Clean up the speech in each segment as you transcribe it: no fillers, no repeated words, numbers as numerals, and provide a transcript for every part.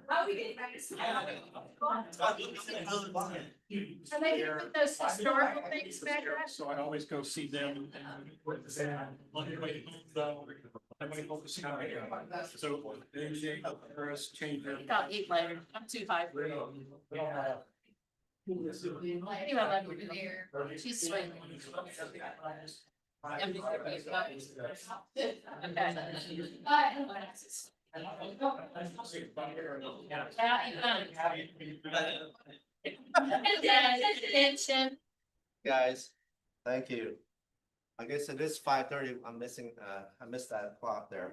How we get back to and they put those historical things back there. So I always go see them and on the way home, though, I might hope to see how I am. So they change their. I'll eat later. I'm too high for you. Anyway, I love you there. She's sweet. Attention. Guys, thank you. I guess it is 5:30. I'm missing, I missed that clock there.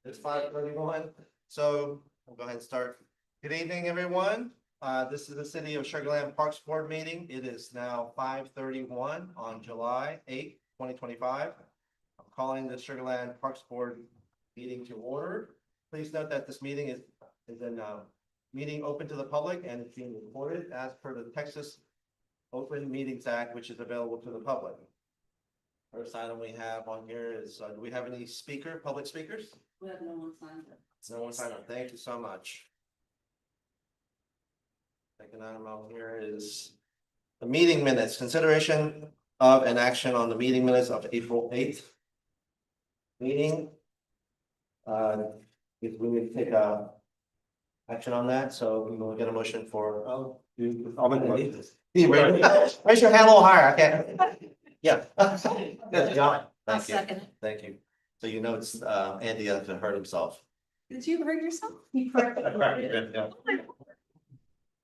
It's 5:31, so we'll go ahead and start. Good evening, everyone. This is the City of Sugar Land Parks Board meeting. It is now 5:31 on July 8th, 2025. I'm calling the Sugar Land Parks Board meeting to order. Please note that this meeting is a meeting open to the public and it's being recorded as per the Texas Open Meetings Act, which is available to the public. First item we have on here is, do we have any public speakers? We have no one signed up. No one signed up. Thank you so much. Second item on here is the meeting minutes, consideration of an action on the meeting minutes of April 8th. Meeting. If we need to take a action on that, so we will get a motion for. I'll make a motion. Raise your hand a little higher, I can't. Yeah. Good job. I'll Thank you, second it. thank you. So you know it's Andy that hurt himself. Did you hurt yourself? Yeah.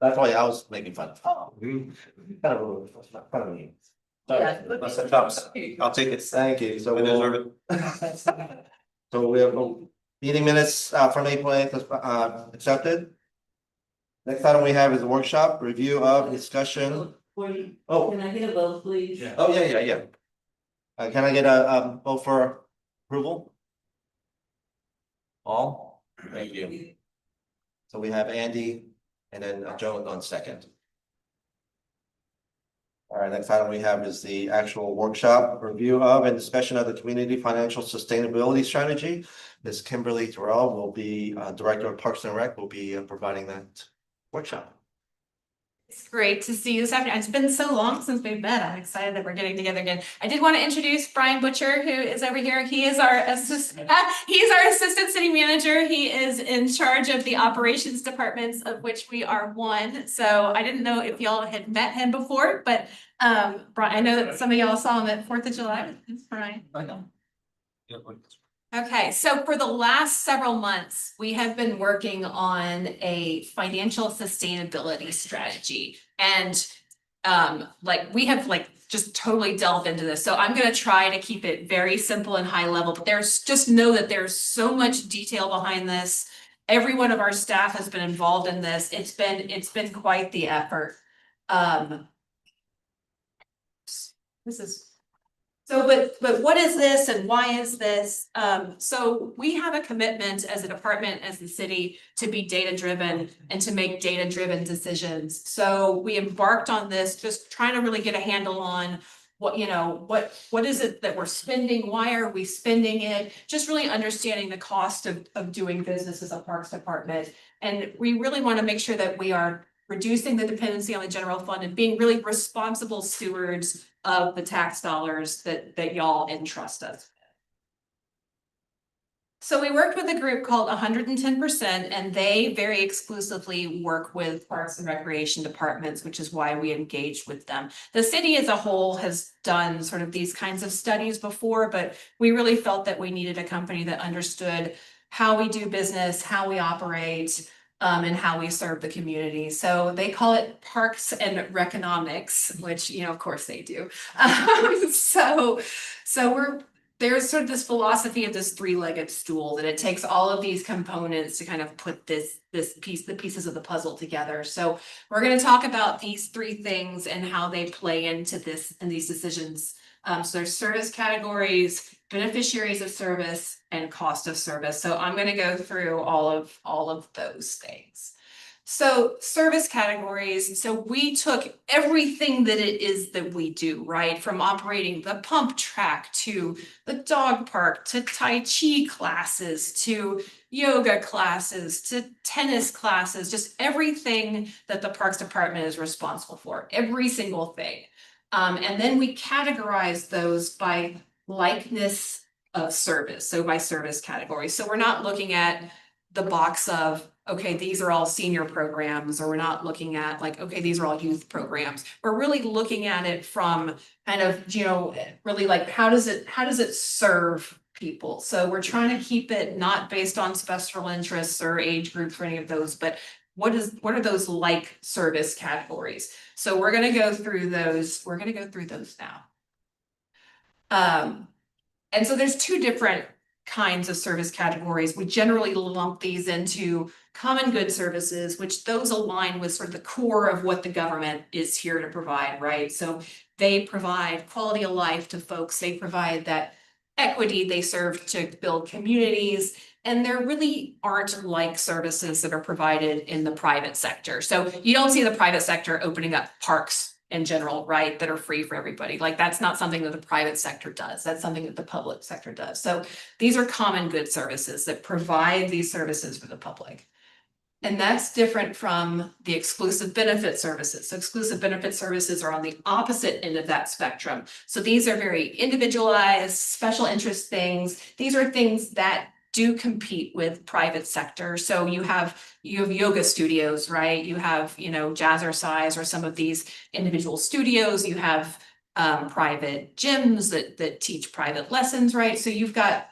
That's why I was making fun of. Kind of rude, kind of mean. Yeah. I'll take it. Thank you. So we'll. So we have meeting minutes from April 8th accepted. Next item we have is a workshop review of discussion. Oh. Can I get a vote, please? Yeah. Oh, yeah. Can I get a vote for approval? All? Thank you. So we have Andy and then Joan on second. All right, next item we have is the actual workshop review of and discussion of the community financial sustainability strategy. Ms. Kimberly Terrell will be Director of Parks and Rec, will be providing that workshop. It's great to see you this afternoon. It's been so long since we've met. I'm excited that we're getting together again. I did want to introduce Brian Butcher, who is over here. He is our assistant city manager. He is in charge of the operations departments, of which we are one. So I didn't know if y'all had met him before, but Brian, I know that some of y'all saw him at 4th of July. It's Brian. I know. Okay, so for the last several months, we have been working on a financial sustainability strategy. And we have just totally delved into this. So I'm gonna try to keep it very simple and high level, but just know that there's so much detail behind this. Every one of our staff has been involved in this. It's been quite the effort. But what is this and why is this? So we have a commitment as a department, as the city, to be data-driven and to make data-driven decisions. So we embarked on this, just trying to really get a handle on what is it that we're spending? Why are we spending it? Just really understanding the cost of doing business as a parks department. And we really want to make sure that we are reducing the dependency on the general fund and being really responsible stewards of the tax dollars that y'all entrust us with. So we worked with a group called 110%, and they very exclusively work with parks and recreation departments, which is why we engaged with them. The city as a whole has done sort of these kinds of studies before, but we really felt that we needed a company that understood how we do business, how we operate, and how we serve the community. So they call it Parks and Reconomics, which, of course they do. There's sort of this philosophy of this three-legged stool, that it takes all of these components to kind of put the pieces of the puzzle together. So we're going to talk about these three things and how they play into this and these decisions. So there's service categories, beneficiaries of service, and cost of service. So I'm going to go through all of those things. So service categories, so we took everything that it is that we do, right? From operating the pump track to the dog park, to Tai Chi classes, to yoga classes, to tennis classes, just everything that the Parks Department is responsible for, every single thing. And then we categorize those by likeness of service, so by service category. So we're not looking at the box of, okay, these are all senior programs, or we're not looking at like, okay, these are all youth programs. We're really looking at it from kind of, you know, really like, how does it serve people? So we're trying to keep it not based on special interests or age groups or any of those, but what are those like service categories? So we're gonna go through those, now. And so there's two different kinds of service categories. We generally lump these into common good services, which those align with sort of the core of what the government is here to provide, right? So they provide quality of life to folks, they provide that equity, they serve to build communities, and there really aren't like services that are provided in the private sector. So you don't see the private sector opening up parks in general, right, that are free for everybody. Like that's not something that the private sector does. That's something that the public sector does. So these are common good services that provide these services for the public. And that's different from the exclusive benefit services. So exclusive benefit services are on the opposite end of that spectrum. So these are very individualized, special interest things. These are things that do compete with private sector. So you have yoga studios, right? You have, you know, Jazzercise or some of these individual studios. You have private gyms that teach private lessons, right? So you've got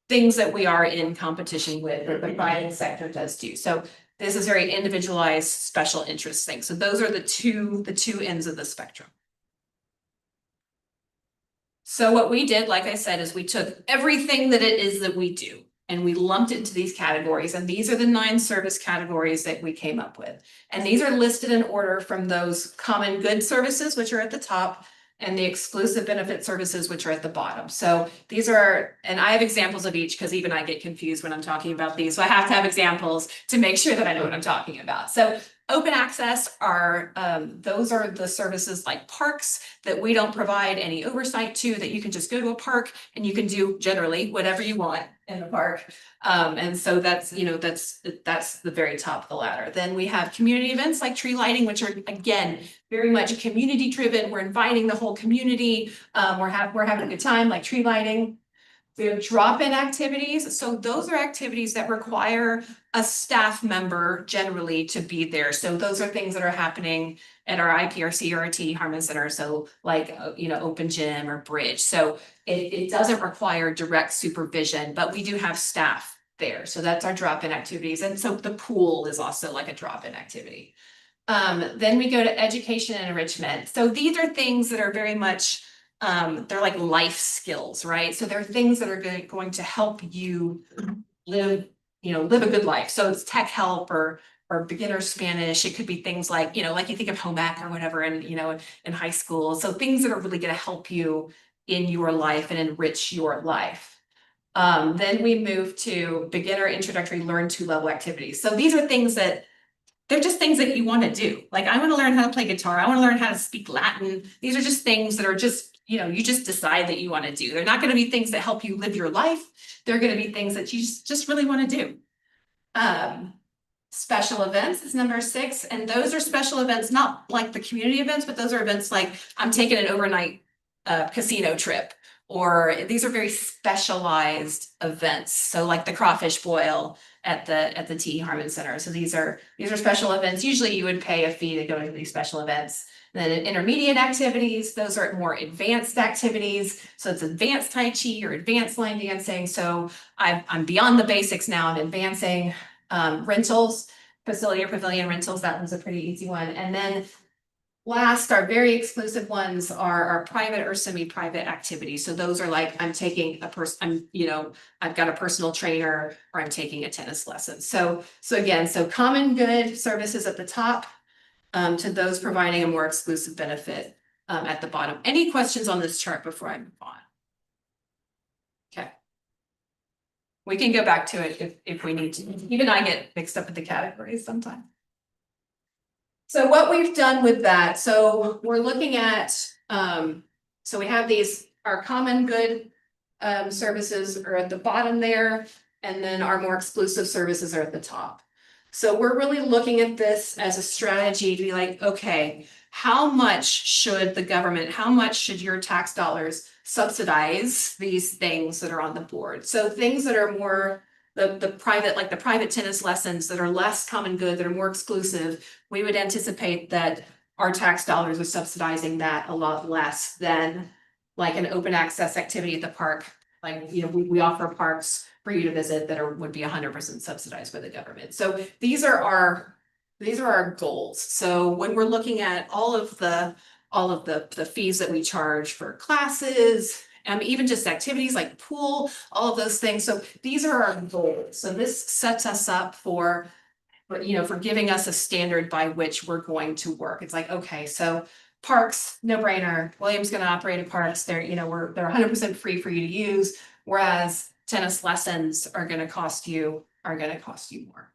things that we are in competition with, or the private sector does too. So this is very individualized, special interest thing. So those are the two ends of the spectrum. So what we did, like I said, is we took everything that it is that we do and we lumped it into these categories. And these are the 9 service categories that we came up with. And these are listed in order from those common good services, which are at the top, and the exclusive benefit services, which are at the bottom. So these are, and I have examples of each because even I get confused when I'm talking about these. So I have to have examples to make sure that I know what I'm talking about. So open access are, those are the services like parks that we don't provide any oversight to, that you can just go to a park and you can do generally whatever you want in the park. And so that's, you know, that's the very top of the ladder. Then we have community events like tree lighting, which are again, very much community driven. We're inviting the whole community. We're having a good time, like tree lighting. We have drop-in activities. So those are activities that require a staff member generally to be there. So those are things that are happening at our IPRC or our TD Harmon Center. So like, you know, open gym or bridge. So it doesn't require direct supervision, but we do have staff there. So that's our drop-in activities. And so the pool is also like a drop-in activity. Then we go to education and enrichment. So these are things that are very much, they're like life skills, right? So they're things that are going to help you live a good life. So it's tech help or beginner Spanish. It could be things like, you know, like you think of home ec or whatever in high school. So things that are really going to help you in your life and enrich your life. Then we move to beginner introductory learn to level activities. So these are things that they're just things that you want to do. Like I want to learn how to play guitar. I want to learn how to speak Latin. These are just things that are just, you know, you just decide that you want to do. They're not going to be things that help you live your life. They're going to be things that you just really want to do. Special events is number 6. And those are special events, not like the community events, but those are events like I'm taking an overnight casino trip, or these are very specialized events. So like the crawfish boil at the TD Harmon Center. So these are special events. Usually you would pay a fee to go to these special events. And then intermediate activities, those are more advanced activities. So it's advanced Tai Chi or advanced line dancing. So I'm beyond the basics now. I'm advancing. Rentals, facility or pavilion rentals, that one's a pretty easy one. And then last, our very exclusive ones are our private or semi-private activities. So those are like, I'm taking I've got a personal trainer, or I'm taking a tennis lesson. So again, common good services at the top, to those providing a more exclusive benefit at the bottom. Any questions on this chart before I move on? Okay. We can go back to it if we need to. Even I get mixed up with the categories sometimes. So what we've done with that, so we're looking at, so we have these, our common good services are at the bottom there, and then our more exclusive services are at the top. So we're really looking at this as a strategy to be like, okay, how much should the government, how much should your tax dollars subsidize these things that are on the board? So things that are more the private, like the private tennis lessons that are less common good, that are more exclusive, we would anticipate that our tax dollars are subsidizing that a lot less than like an open access activity at the park. Like, you know, we offer parks for you to visit that would be 100% subsidized by the government. So these are our goals. So when we're looking at all of the fees that we charge for classes, even just activities like pool, all of those things. So these are our goals. So this sets us up for giving us a standard by which we're going to work. It's like, okay, so parks, no brainer. William's going to operate at parks. They're 100% free for you to use. Whereas tennis lessons are going to cost you more.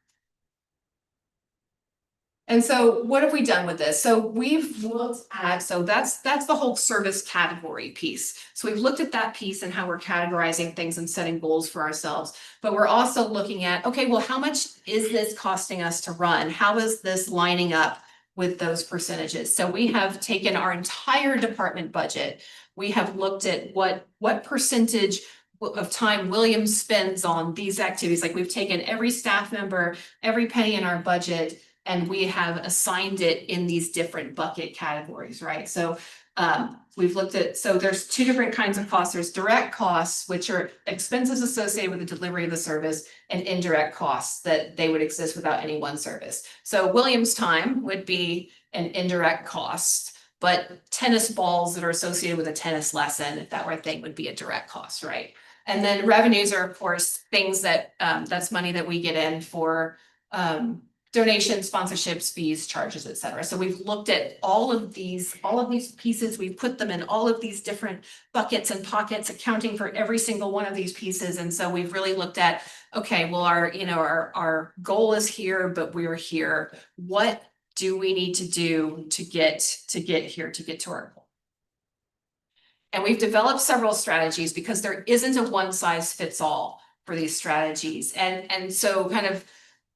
And so what have we done with this? So we've looked at, so that's the whole service category piece. So we've looked at that piece and how we're categorizing things and setting goals for ourselves. But we're also looking at, okay, well, how much is this costing us to run? How is this lining up with those percentages? So we have taken our entire department budget. We have looked at what percentage of time William spends on these activities. Like we've taken every staff member, every penny in our budget, and we have assigned it in these different bucket categories, right? So we've looked at, so there's two different kinds of costs. There's direct costs, which are expenses associated with the delivery of the service, and indirect costs that they would exist without any one service. So William's time would be an indirect cost, but tennis balls that are associated with a tennis lesson, if that were a thing, would be a direct cost, right? And then revenues are, of course, things that that's money that we get in for donations, sponsorships, fees, charges, et cetera. So we've looked at all of these pieces. We've put them in all of these different buckets and pockets, accounting for every single one of these pieces. And so we've really looked at, okay, well, our goal is here, but we're here. What do we need to do to get here, to get to our goal? And we've developed several strategies because there isn't a one size fits all for these strategies. And so kind of,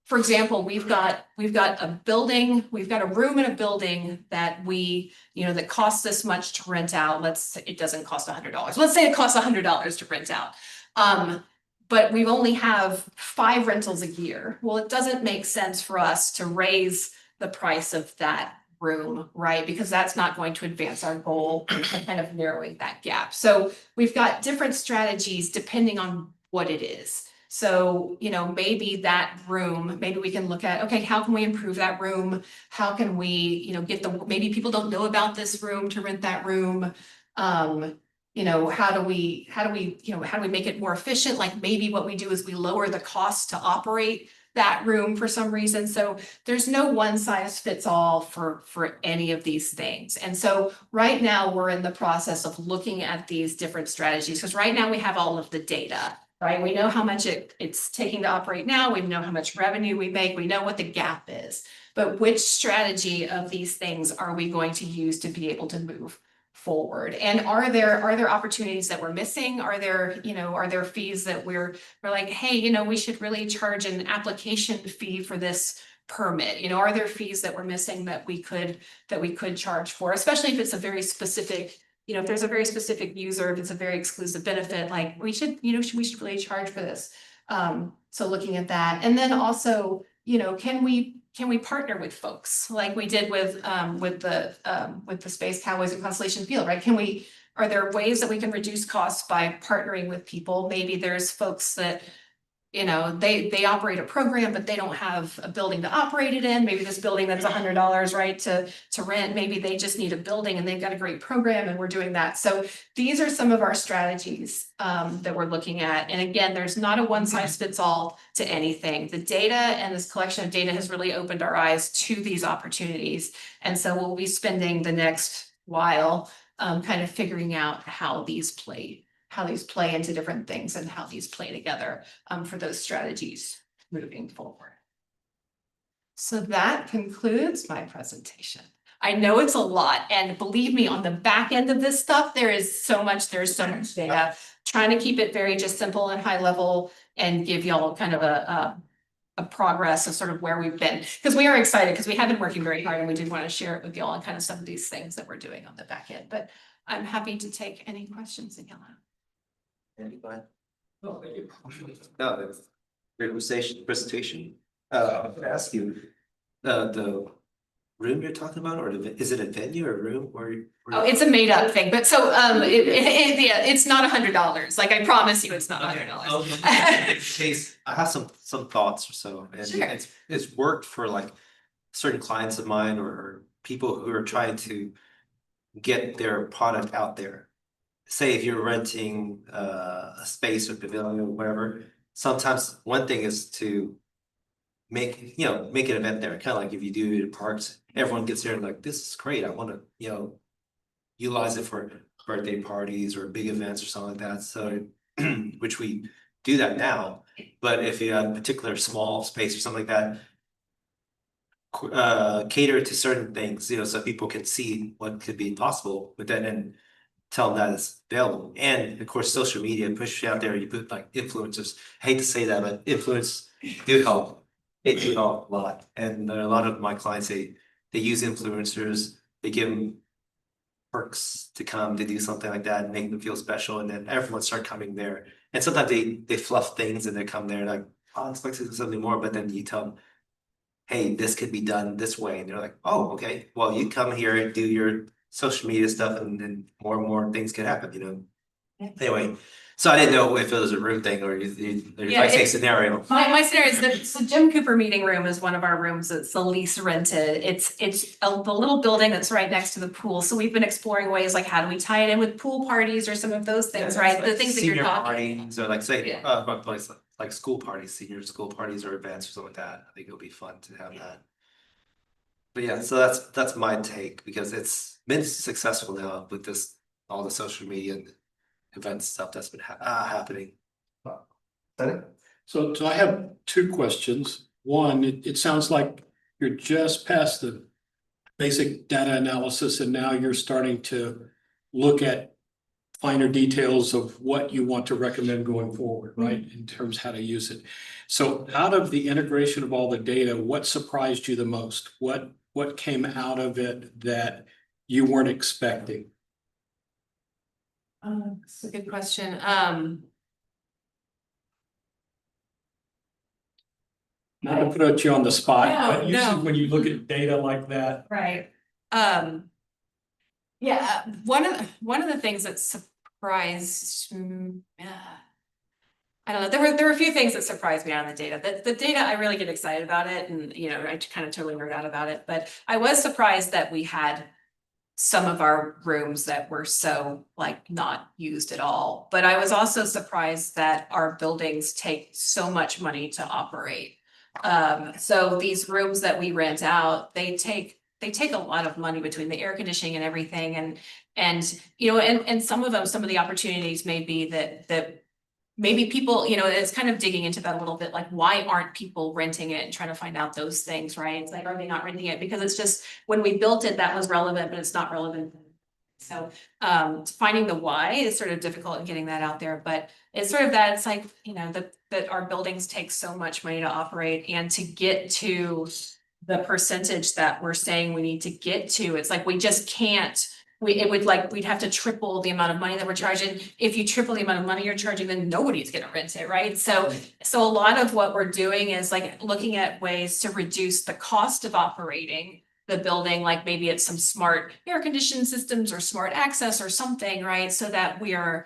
for example, we've got a building, we've got a room in a building that that costs this much to rent out. It doesn't cost $100. Let's say it costs $100 to rent out. But we only have 5 rentals a year. Well, it doesn't make sense for us to raise the price of that room, right? Because that's not going to advance our goal of kind of narrowing that gap. So we've got different strategies depending on what it is. So, maybe that room, maybe we can look at, okay, how can we improve that room? How can we, maybe people don't know about this room to rent that room. How do we make it more efficient? Like maybe what we do is we lower the cost to operate that room for some reason. So there's no one size fits all for any of these things. And so right now we're in the process of looking at these different strategies because right now we have all of the data. Right, we know how much it's taking to operate now. We know how much revenue we make. We know what the gap is. But which strategy of these things are we going to use to be able to move forward? And are there opportunities that we're missing? Are there fees that we're like, hey, we should really charge an application fee for this permit? Are there fees that we're missing that we could charge for, especially if it's a very specific. If there's a very specific user, if it's a very exclusive benefit, like we should really charge for this. So looking at that, and then also, can we partner with folks like we did with the Space Cowboys and Constellation Field, right? Are there ways that we can reduce costs by partnering with people? Maybe there's folks that they operate a program, but they don't have a building to operate it in. Maybe this building that's $100, right, to rent, maybe they just need a building and they've got a great program and we're doing that. So these are some of our strategies that we're looking at. And again, there's not a one size fits all to anything. The data and this collection of data has really opened our eyes to these opportunities. And so we'll be spending the next while kind of figuring out how these play into different things and how these play together for those strategies moving forward. So that concludes my presentation. I know it's a lot, and believe me, on the back end of this stuff, there's so much data. Trying to keep it very just simple and high level and give y'all kind of a progress of sort of where we've been. Because we are excited, because we have been working very hard and we did want to share it with y'all and kind of some of these things that we're doing on the back end. But I'm happy to take any questions that y'all have. Andy, go ahead. Oh, thank you. No, that's great presentation. I'm gonna ask you, the room you're talking about, or is it a venue or a room where? Oh, it's a made up thing, but so, yeah, it's not $100. Like, I promise you, it's not $100. In case, I have some thoughts or so, and Sure. it's worked for like certain clients of mine or people who are trying to get their product out there. Say if you're renting a space or pavilion or whatever, sometimes one thing is to make an event there, kind of like if you do it at parks, everyone gets there and like, this is great, I want to, utilize it for birthday parties or big events or something like that, so which we do that now. But if you have a particular small space or something like that, cater to certain things, so people can see what could be possible with that and tell them that it's available. And of course, social media push you out there, you put like influencers. I hate to say that, but influence do help. It do help a lot. And a lot of my clients, they use influencers, they give them perks to come to do something like that and make them feel special, and then everyone start coming there. And sometimes they fluff things and they come there like, oh, I expect something more, but then you tell them, hey, this could be done this way, and they're like, oh, okay, well, you come here and do your social media stuff, and then more and more things can happen. Yeah. Anyway, so I didn't know if it was a room thing or Yeah, I say scenario. My scenario is that, so Jim Cooper Meeting Room is one of our rooms. It's the lease rented. It's the little building that's right next to the pool. So we've been exploring ways like, how do we tie it in with pool parties or some of those things, right? The things that you're Senior talking. parties, or like say, Yeah. one place like school parties, senior school parties or events or something like that. I think it'll be fun to have that. But yeah, so that's my take, because it's been successful now with this, all the social media and event stuff that's been happening. Sunny? So I have two questions. One, it sounds like you're just past the basic data analysis and now you're starting to look at finer details of what you want to recommend going forward, right? In terms of how to use it. So out of the integration of all the data, what surprised you the most? What came out of it that you weren't expecting? That's a good question. Not to put you on the spot, No, but usually no. when you look at data like that, Right. Yeah, one of the things that surprised, I don't know, there were a few things that surprised me on the data. The data, I really get excited about it, and I kind of totally nerd out about it, but I was surprised that we had some of our rooms that were so like not used at all. But I was also surprised that our buildings take so much money to operate. So these rooms that we rent out, they take a lot of money between the air conditioning and everything, and some of them, some of the opportunities may be that maybe people, it's kind of digging into that a little bit, like, why aren't people renting it and trying to find out those things, right? It's like, are they not renting it? Because it's just, when we built it, that was relevant, but it's not relevant. So finding the why is sort of difficult in getting that out there, but it's sort of that, it's like, that our buildings take so much money to operate, and to get to the percentage that we're saying we need to get to, it's like, we just can't. We'd have to triple the amount of money that we're charging. If you triple the amount of money you're charging, then nobody's gonna rent it, right? So a lot of what we're doing is like looking at ways to reduce the cost of operating the building, like maybe it's some smart air conditioning systems or smart access or something, right? So that we're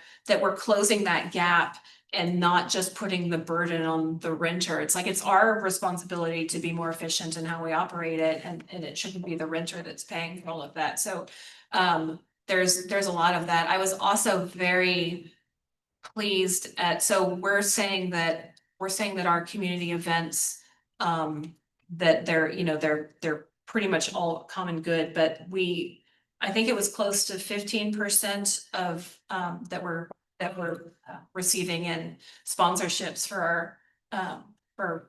closing that gap and not just putting the burden on the renter. It's like, it's our responsibility to be more efficient in how we operate it, and it shouldn't be the renter that's paying for all of that. So there's a lot of that. I was also very pleased so we're saying that our community events, that they're pretty much all common good, but I think it was close to 15% of that we're receiving in sponsorships for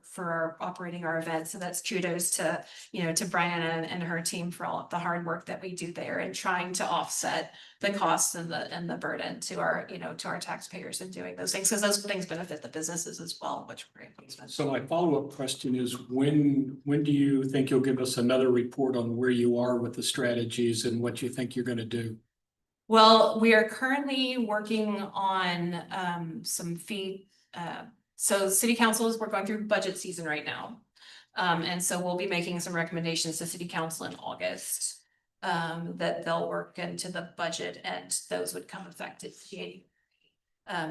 for operating our events. So that's kudos to, to Brianna and her team for all of the hard work that we do there and trying to offset the costs and the burden to our, to our taxpayers in doing those things, because those things benefit the businesses as well, which we're able to. So my follow-up question is, when do you think you'll give us another report on where you are with the strategies and what you think you're gonna do? Well, we are currently working on some fee. So city councils, we're going through budget season right now. And so we'll be making some recommendations to city council in August. That they'll work into the budget and those would come effective January.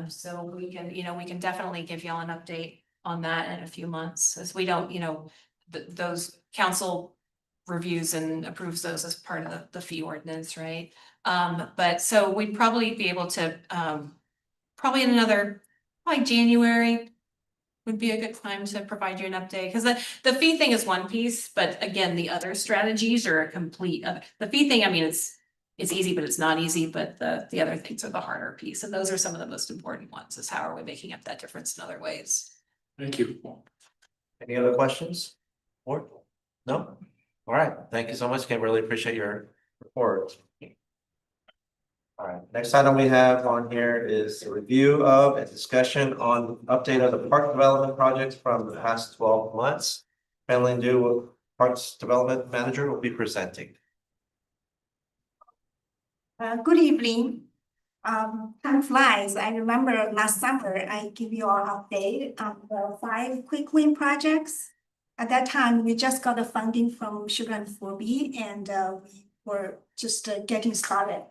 So we can definitely give y'all an update on that in a few months, as we don't, those council reviews and approves those as part of the fee ordinance, right? But so we'd probably be able to, probably in another, like January would be a good time to provide you an update, because the fee thing is one piece, but again, the other strategies are a complete of the fee thing. I mean, it's easy, but it's not easy, but the other things are the harder piece, and those are some of the most important ones, is how are we making up that difference in other ways. Thank you. Any other questions? Or, no? All right, thank you so much, Kim, really appreciate your report. All right, next item we have on here is a review of and discussion on update of the park development projects from the past 12 months. Franklin Du, Parks Development Manager, will be presenting. Good evening. Time flies. I remember last summer, I give you an update on the 5 quick win projects. At that time, we just got the funding from Sugar and 4B, and we were just getting started.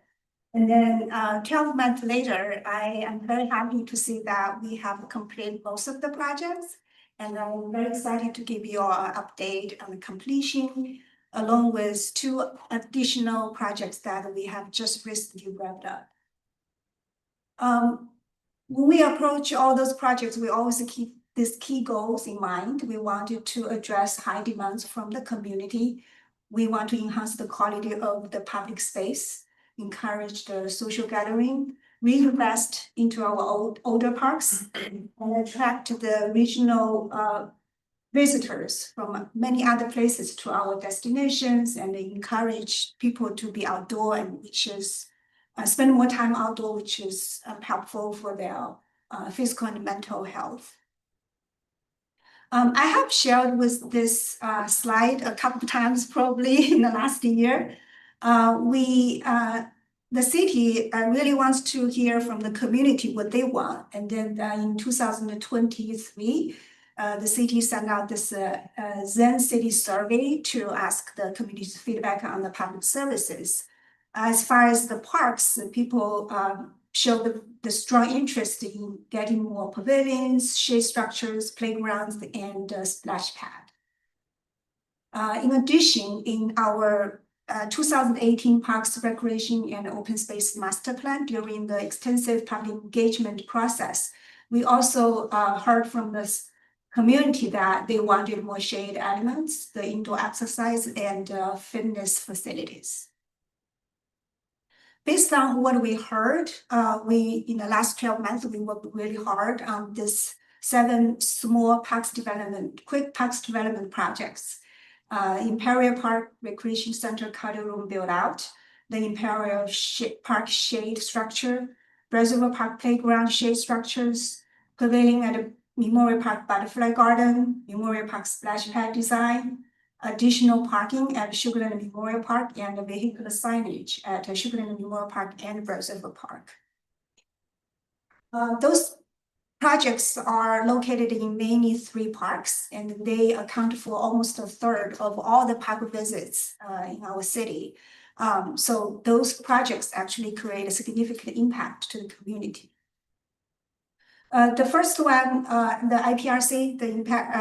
And then 12 months later, I am very happy to see that we have completed most of the projects. And I'm very excited to give you an update on the completion, along with 2 additional projects that we have just recently wrapped up. When we approach all those projects, we always keep these key goals in mind. We wanted to address high demands from the community. We want to enhance the quality of the public space, encourage the social gathering, reinvest into our older parks, and attract the regional visitors from many other places to our destinations, and encourage people to be outdoor, and which is spend more time outdoor, which is helpful for their physical and mental health. I have shared with this slide a couple of times, probably in the last year. The city really wants to hear from the community what they want. And then in 2023, the city sent out this Zen City survey to ask the community's feedback on the public services. As far as the parks, people show the strong interest in getting more pavilions, shade structures, playgrounds, and splash pad. In addition, in our 2018 Parks, Recreation, and Open Space Master Plan, during the extensive public engagement process, we also heard from this community that they wanted more shade elements, the indoor exercise, and fitness facilities. Based on what we heard, in the last 12 months, we worked really hard on this 7 small quick parks development projects. Imperial Park Recreation Center cardio room build out, the Imperial Park shade structure, Reservoir Park playground shade structures, pavilion at Memorial Park Butterfly Garden, Memorial Park splash pad design, additional parking at Sugarland Memorial Park, and vehicular signage at Sugarland Memorial Park and Reservoir Park. Those projects are located in mainly 3 parks, and they account for almost a third of all the park visits in our city. So those projects actually create a significant impact to the community. The first one, the IPRC, the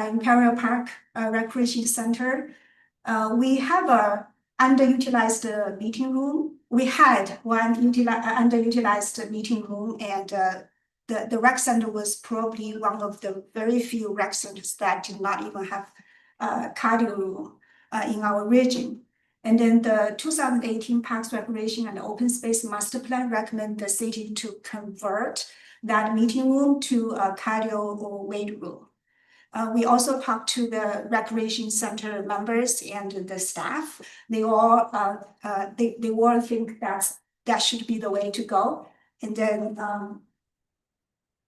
Imperial Park Recreation Center, we have a underutilized meeting room. We had one underutilized meeting room, and the rec center was probably one of the very few rec centers that did not even have a cardio room in our region. And then the 2018 Parks, Recreation, and Open Space Master Plan recommend the city to convert that meeting room to a cardio or weight room. We also talked to the recreation center members and the staff. They all, they all think that should be the way to go. And then,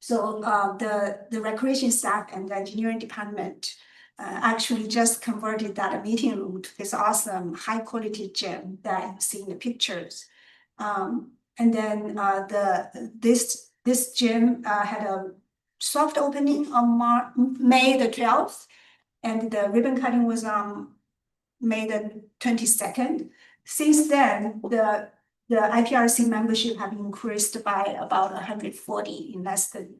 the recreation staff and the engineering department actually just converted that meeting room to this awesome high quality gym that you see in the pictures. And then this gym had a soft opening on May the 12th, and the ribbon cutting was on May the 22nd. Since then, the IPRC membership have increased by about 140 in less than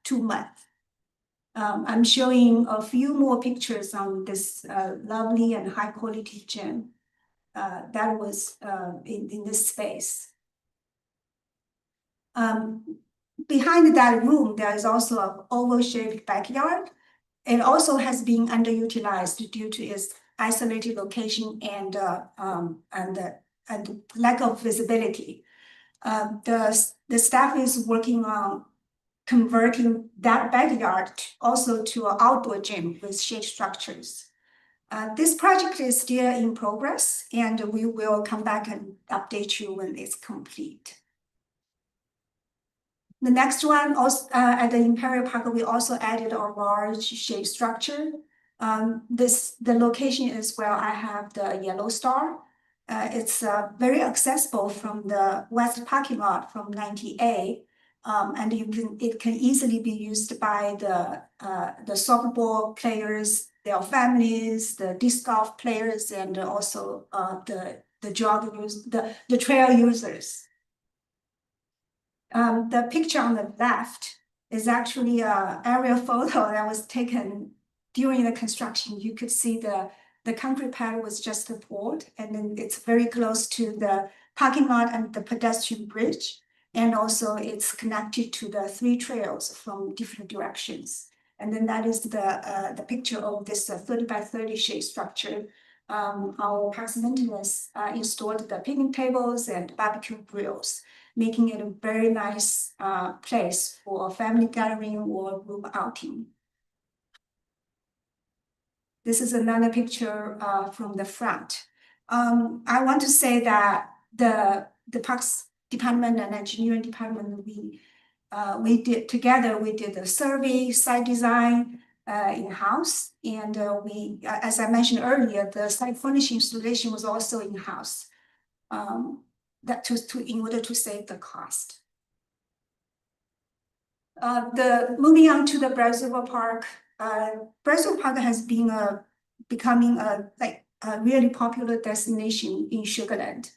2 months. I'm showing a few more pictures on this lovely and high quality gym that was in this space. Behind that room, there is also an oval shaped backyard. It also has been underutilized due to its isolated location and lack of visibility. The staff is working on converting that backyard also to an outdoor gym with shade structures. This project is still in progress, and we will come back and update you when it's complete. The next one, also at the Imperial Park, we also added a large shade structure. The location is where I have the yellow star. It's very accessible from the west parking lot from 90A. And it can easily be used by the softball players, their families, the disc golf players, and also the joggers, the trail users. The picture on the left is actually an aerial photo that was taken during the construction. You could see the concrete pad was just poured, and then it's very close to the parking lot and the pedestrian bridge. And also it's connected to the 3 trails from different directions. And then that is the picture of this 30 by 30 shade structure. Our parks maintenance installed the picnic tables and barbecue grills, making it a very nice place for a family gathering or group outing. This is another picture from the front. I want to say that the parks department and engineering department, we did together, we did a survey, site design in-house, and we, as I mentioned earlier, the site furnishing installation was also in-house. That in order to save the cost. Moving on to the Brazil Park. Brazil Park has been becoming a really popular destination in Sugar Land.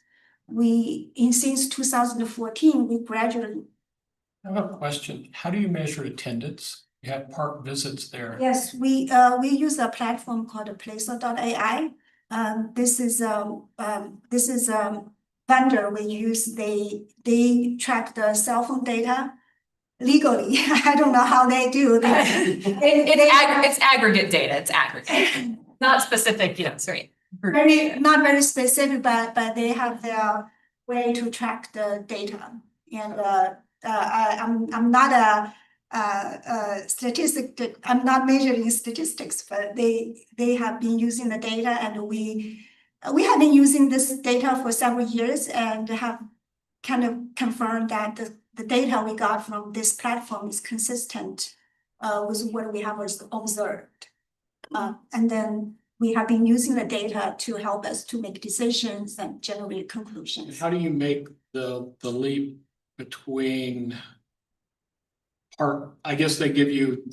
Since 2014, we gradually. I have a question. How do you measure attendance? You have park visits there. Yes, we use a platform called Placer.ai. This is vendor we use. They track the cell phone data legally. I don't know how they do that. It's aggregate data, it's aggregate, not specific, sorry. Not very specific, but they have their way to track the data. And I'm not a statistic. I'm not measuring statistics, but they have been using the data, and we have been using this data for several years and have kind of confirmed that the data we got from this platform is consistent with what we have observed. And then we have been using the data to help us to make decisions and generate conclusions. How do you make the leap between park? I guess they give you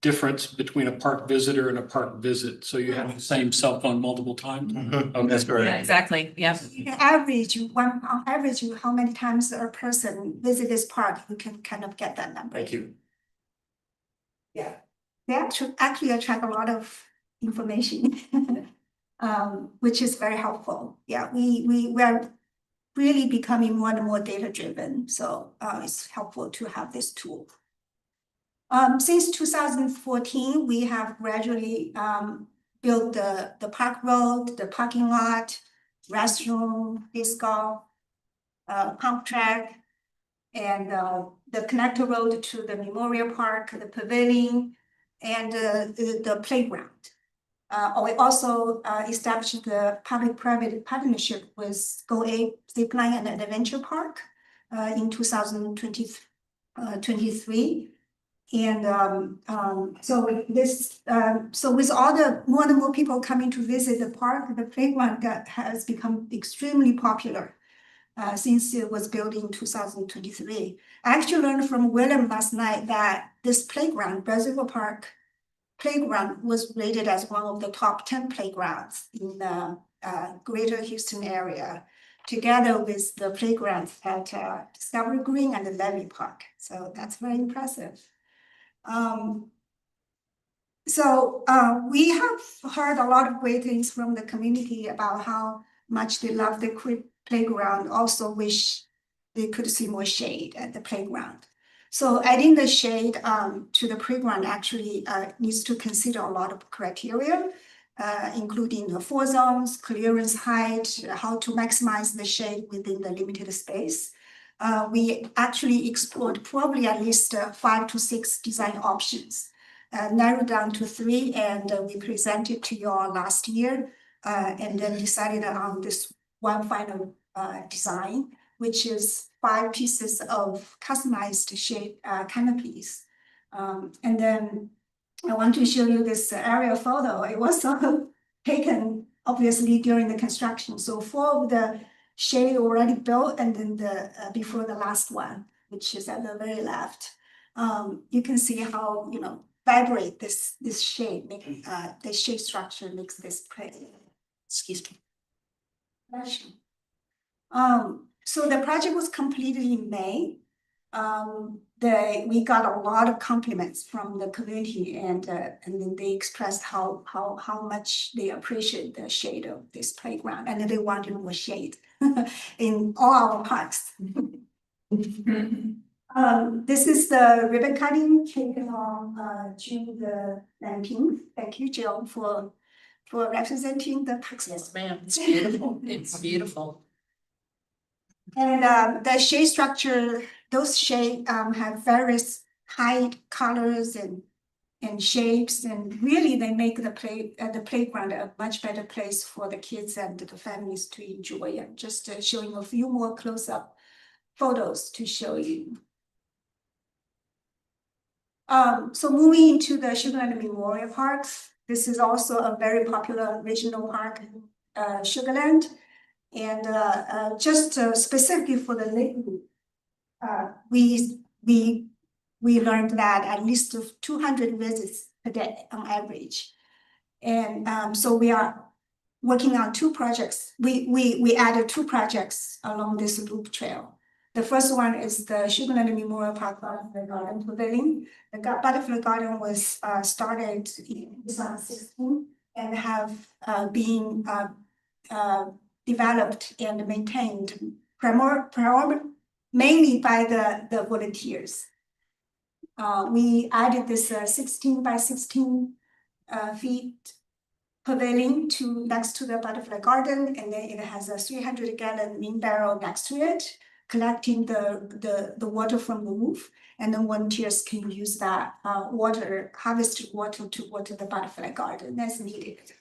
difference between a park visitor and a park visit. So you have the same cell phone multiple times. Oh, that's correct. Yeah, exactly, yeah. You can average on average how many times a person visit this park, you can kind of get that number. Thank you. Yeah, they actually attract a lot of information, which is very helpful. Yeah, we are really becoming more and more data driven, so it's helpful to have this tool. Since 2014, we have gradually built the park road, the parking lot, restroom, disc golf, pump track, and the connector road to the Memorial Park, the pavilion, and the playground. We also established the public-private partnership with Go-A Zipline and Adventure Park in 2023. And so with all the more and more people coming to visit the park, the playground has become extremely popular since it was built in 2023. I actually learned from William last night that this playground, Reservoir Park playground, was rated as one of the top 10 playgrounds in the greater Houston area, together with the playgrounds at Discovery Green and the Levy Park. So that's very impressive. We have heard a lot of great things from the community about how much they love the playground, also wish they could see more shade at the playground. So adding the shade to the playground actually needs to consider a lot of criteria, including the 4 zones, clearance height, how to maximize the shade within the limited space. We actually explored probably at least 5 to 6 design options, narrowed down to 3, and we presented to you all last year, and then decided on this one final design, which is 5 pieces of customized shade canopies. And then I want to show you this aerial photo. It was taken obviously during the construction. So 4 of the shade already built, and then the before the last one, which is at the very left. You can see how, you know, vibrate this shade, making the shade structure makes this pretty. Excuse me. So the project was completed in May. We got a lot of compliments from the community, and then they expressed how much they appreciate the shade of this playground, and they wanted more shade in all our parks. This is the ribbon cutting taken on June the 19th. Thank you, Jill, for representing the parks. Yes, ma'am. It's beautiful. It's beautiful. And the shade structure, those shades have various height, colors, and shapes, and really they make the playground a much better place for the kids and the families to enjoy. I'm just showing a few more close-up photos to show you. So moving into the Sugarland Memorial Parks, this is also a very popular regional park, Sugarland. And just specifically for the Lakewood, we learned that at least 200 visits per day on average. And so we are working on 2 projects. We added 2 projects along this loop trail. The first one is the Sugarland Memorial Park Butterfly Garden Pavilion. The Butterfly Garden was started in 2016 and have been developed and maintained mainly by the volunteers. We added this 16 by 16 feet pavilion next to the butterfly garden, and then it has a 300-gallon rain barrel next to it, collecting the water from the roof, and then volunteers can use that harvested water to water the butterfly garden as needed.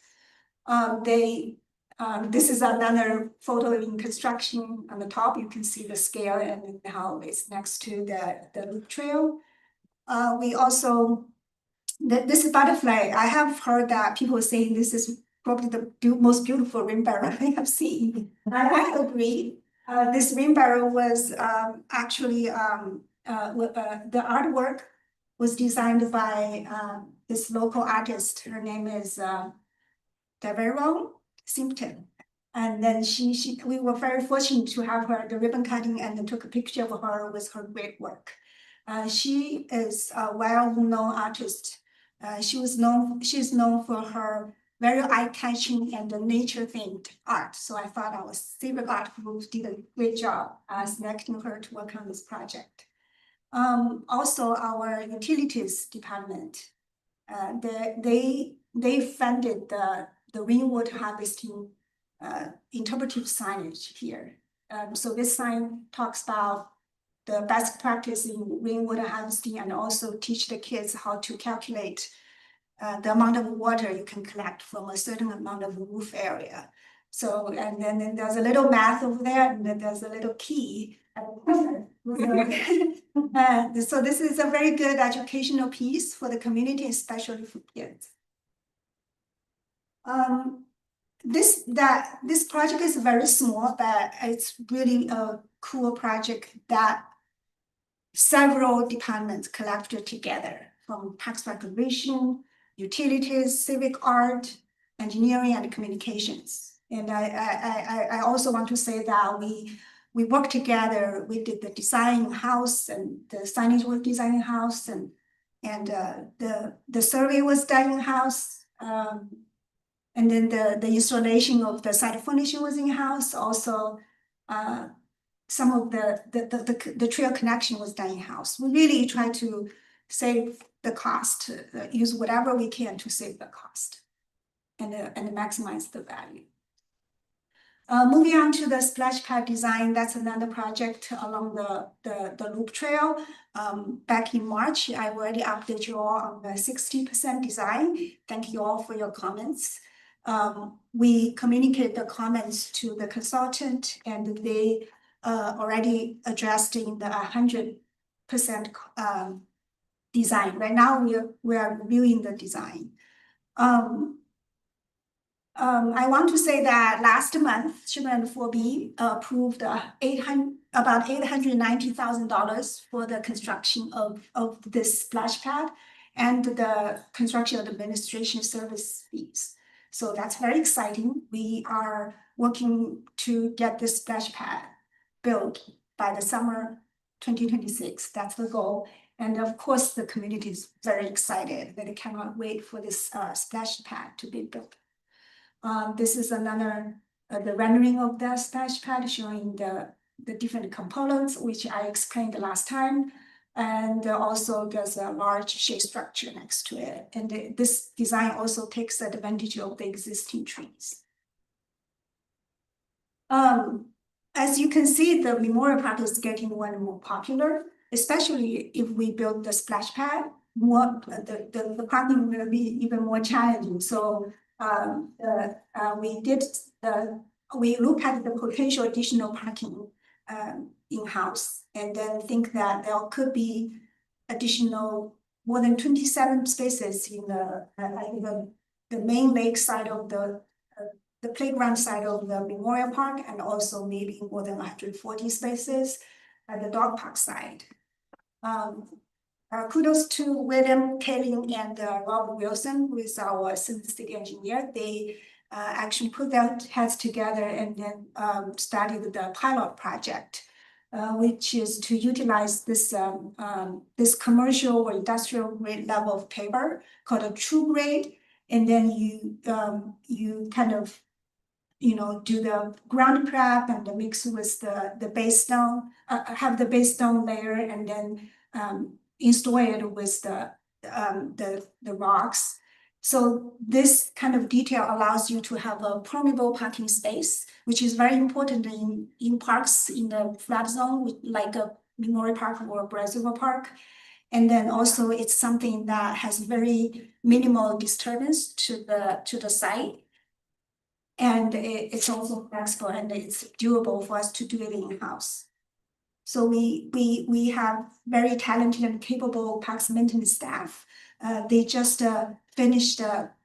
This is another photo in construction. On the top, you can see the scale and how it's next to the loop trail. We also, this butterfly, I have heard that people saying this is probably the most beautiful rain barrel I have seen. I agree. This rain barrel was actually, the artwork was designed by this local artist. Her name is Deveron Simpson. And then we were very fortunate to have her the ribbon cutting and took a picture of her with her great work. She is a well-known artist. She's known for her very eye-catching and nature-themed art. So I thought our Civic Art Group did a great job selecting her to work on this project. Also, our utilities department, they funded the rainwater harvesting interpretive signage here. So this sign talks about the best practice in rainwater harvesting and also teach the kids how to calculate the amount of water you can collect from a certain amount of roof area. So, and then there's a little math over there, and then there's a little key at the corner. So this is a very good educational piece for the community, especially for kids. This project is very small, but it's really a cool project that several departments collaborated together, from Parks Recreation, utilities, civic art, engineering, and communications. And I also want to say that we worked together. We did the design house, and the signage was designing house, and the survey was done in house. And then the installation of the site furnishing was in house. Also, some of the trail connection was done in house. We really try to save the cost, use whatever we can to save the cost, and maximize the value. Moving on to the splash pad design, that's another project along the loop trail. Back in March, I already updated you all on the 60% design. Thank you all for your comments. We communicate the comments to the consultant, and they already addressed in the 100% design. Right now, we are reviewing the design. I want to say that last month, Shipment 4B approved about $890,000 for the construction of this splash pad and the construction of administration service fees. So that's very exciting. We are working to get this splash pad built by the summer 2026. That's the goal. And of course, the community is very excited. They cannot wait for this splash pad to be built. This is another the rendering of the splash pad, showing the different components, which I explained the last time. And also there's a large shade structure next to it. And this design also takes advantage of the existing trees. As you can see, the Memorial Park is getting more and more popular, especially if we build the splash pad. The parking will be even more challenging. So we look at the potential additional parking in-house, and then think that there could be additional more than 27 spaces in the main lake side of the playground side of the Memorial Park, and also maybe more than 140 spaces at the dog park side. Kudos to William Kaling and Robert Wilson, who is our assistant city engineer. They actually put their heads together and then started the pilot project, which is to utilize this commercial or industrial grade level of paper called a true grade, and then you kind of do the ground prep and mix with the base stone, have the base stone layer, and then install it with the rocks. So this kind of detail allows you to have a permeable parking space, which is very important in parks in the flood zone, like a Memorial Park or a Brazil Park. And then also it's something that has very minimal disturbance to the site. And it's also flexible, and it's doable for us to do it in-house. So we have very talented and capable parks maintenance staff. They just finished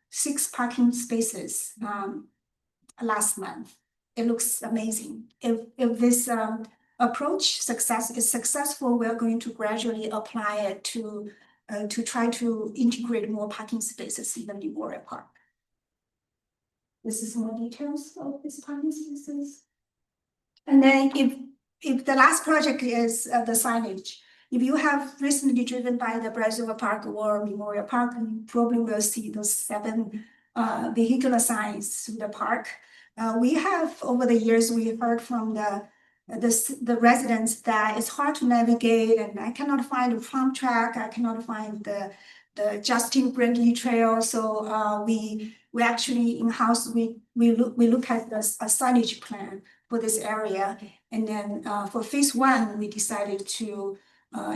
6 parking spaces last month. It looks amazing. If this approach is successful, we're going to gradually apply it to try to integrate more parking spaces in the Memorial Park. This is more details of these parking spaces. And then if the last project is the signage, if you have recently driven by the Brazil Park or Memorial Park, you probably will see those 7 vehicular signs through the park. We have, over the years, we heard from the residents that it's hard to navigate, and I cannot find a farm track, I cannot find the Justin Brindley Trail. So we actually in-house, we look at a signage plan for this area. And then for phase 1, we decided to